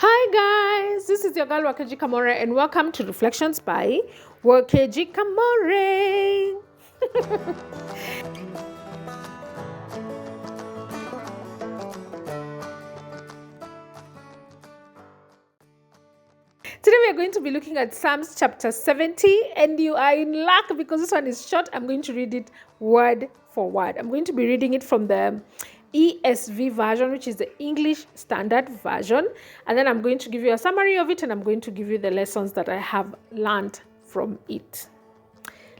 Hi guys, this is your girl Wakeji Kamore and welcome to Reflections by Wakeji Kamore. Today we are going to be looking at Psalms chapter 70 and you are in luck because this one is short. I'm going to read it word for word. I'm going to be reading it from the ESV version, which is the English Standard Version. And then I'm going to give you a summary of it and I'm going to give you the lessons that I have learned from it.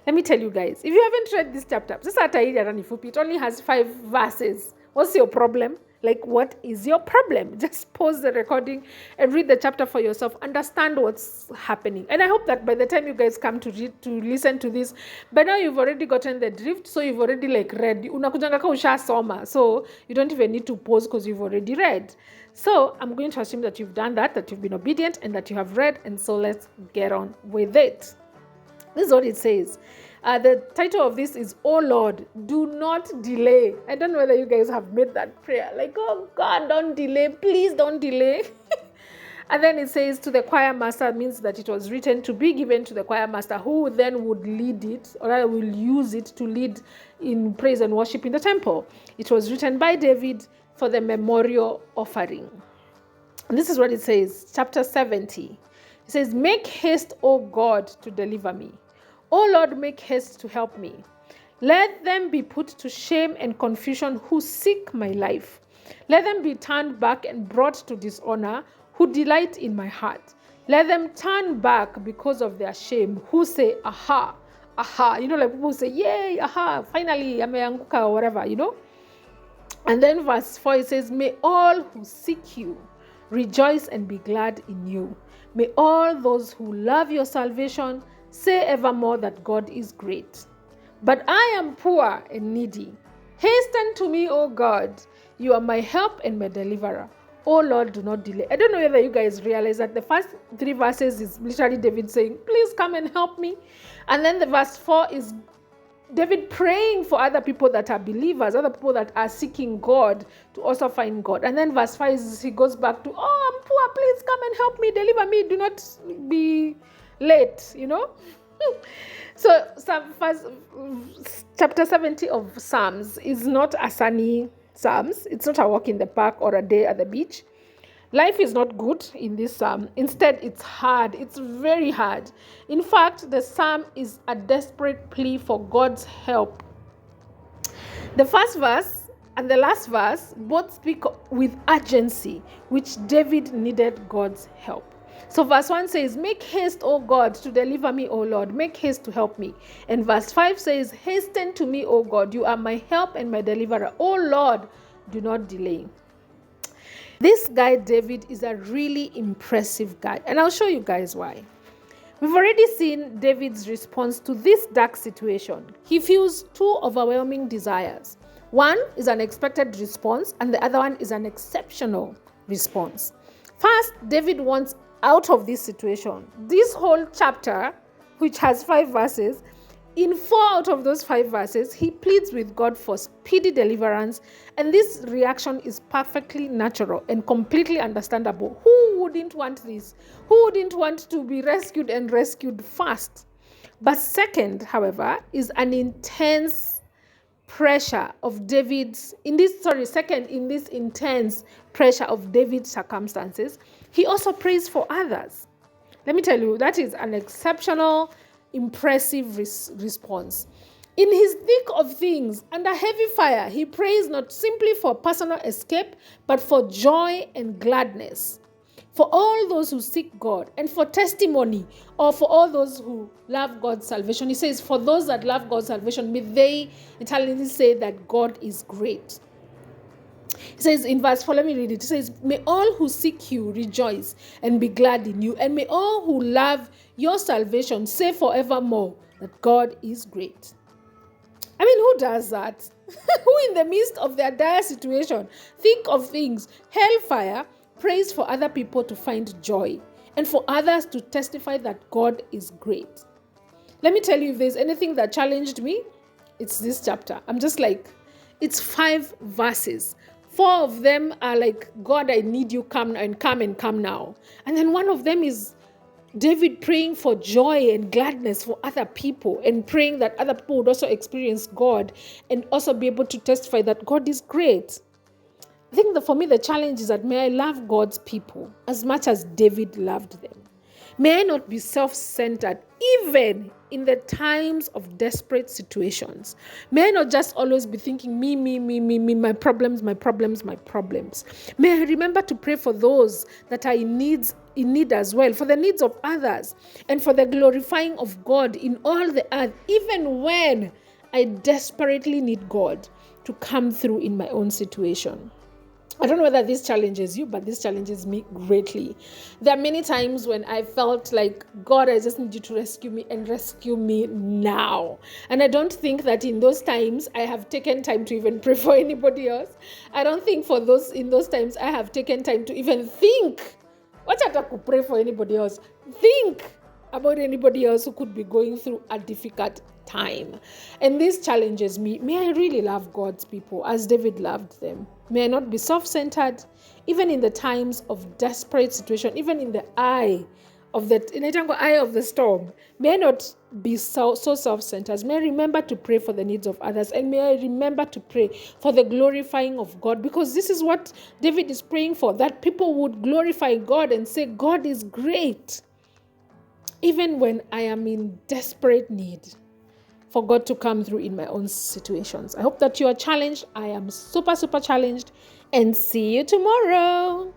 Let me tell you guys, if you haven't read this chapter, it only has 5 verses. What's your problem? Like, what is your problem? Just pause the recording and read the chapter for yourself. Understand what's happening. And I hope that by the time you guys come to listen to this, by now you've already gotten the drift. So you've already read. So you don't even need to pause because you've already read. So I'm going to assume that you've done that you've been obedient and that you have read. And so let's get on with it. This is what it says. The title of this is, "Oh Lord, do not delay." I don't know whether you guys have made that prayer. Like, oh God, don't delay. Please don't delay. And then it says, to the choir master, means that it was written to be given to the choir master, who then would lead it, or I will use it to lead in praise and worship in the temple. It was written by David for the memorial offering. And this is what it says, chapter 70. It says, "Make haste, O God, to deliver me. O Lord, make haste to help me. Let them be put to shame and confusion who seek my life. Let them be turned back and brought to dishonor who delight in my heart. Let them turn back because of their shame who say, aha, aha." You know, like people say, yay, aha, finally, ameanguka or whatever, you know. And then verse 4, it says, "May all who seek you rejoice and be glad in you. May all those who love your salvation say evermore that God is great. But I am poor and needy. Hasten to me, O God. You are my help and my deliverer. O Lord, do not delay." I don't know whether you guys realize that the first 3 verses is literally David saying, please come and help me. And then the verse 4 is David praying for other people that are believers, other people that are seeking God to also find God. And then verse 5 is he goes back to, oh, I'm poor, please come and help me, deliver me, do not be late, you know. So chapter 70 of Psalms is not a sunny Psalms. It's not a walk in the park or a day at the beach. Life is not good in this psalm. Instead, it's hard. It's very hard. In fact, the psalm is a desperate plea for God's help. The first verse and the last verse both speak with urgency, which David needed God's help. So verse 1 says, "Make haste, O God, to deliver me, O Lord. Make haste to help me." And verse 5 says, "Hasten to me, O God. You are my help and my deliverer. O Lord, do not delay." This guy, David, is a really impressive guy. And I'll show you guys why. We've already seen David's response to this dark situation. He feels 2 overwhelming desires. One is an expected response, and the other one is an exceptional response. First, David wants out of this situation. This whole chapter, which has 5 verses, in 4 out of those 5 verses, he pleads with God for speedy deliverance, and this reaction is perfectly natural and completely understandable. Who wouldn't want this? Who wouldn't want to be rescued and rescued fast? But second, however, is an intense pressure of David's, in this intense pressure of David's circumstances, he also prays for others. Let me tell you, that is an exceptional, impressive response. In his thick of things, under heavy fire, he prays not simply for personal escape, but for joy and gladness, for all those who seek God, and for testimony, or for all those who love God's salvation. He says, for those that love God's salvation, may they eternally say that God is great. He says in verse 4, let me read it. It says, "May all who seek you rejoice and be glad in you, and may all who love your salvation say forevermore that God is great." I mean, who does that? Who in the midst of their dire situation, thick of things, hellfire, prays for other people to find joy and for others to testify that God is great? Let me tell you, if there's anything that challenged me, it's this chapter. I'm just like, it's 5 verses. 4 of them are like, God, I need you, come and come now. And then one of them is David praying for joy and gladness for other people and praying that other people would also experience God and also be able to testify that God is great. I think for me, the challenge is that may I love God's people as much as David loved them. May I not be self-centered even in the times of desperate situations. May I not just always be thinking me, my problems. May I remember to pray for those that are in need as well, for the needs of others, and for the glorifying of God in all the earth, even when I desperately need God to come through in my own situation. I don't know whether this challenges you, but this challenges me greatly. There are many times when I felt like, God, I just need you to rescue me and rescue me now. And I don't think that in those times I have taken time to even pray for anybody else. I don't think in those times I have taken time to even think. What I could pray for anybody else? Think about anybody else who could be going through a difficult time. And this challenges me. May I really love God's people as David loved them. May I not be self-centered, even in the times of desperate situation, even in the eye of the storm. May I not be so self-centered. May I remember to pray for the needs of others, and may I remember to pray for the glorifying of God, because this is what David is praying for, that people would glorify God and say, God is great, even when I am in desperate need for God to come through in my own situations. I hope that you are challenged. I am super challenged, and see you tomorrow.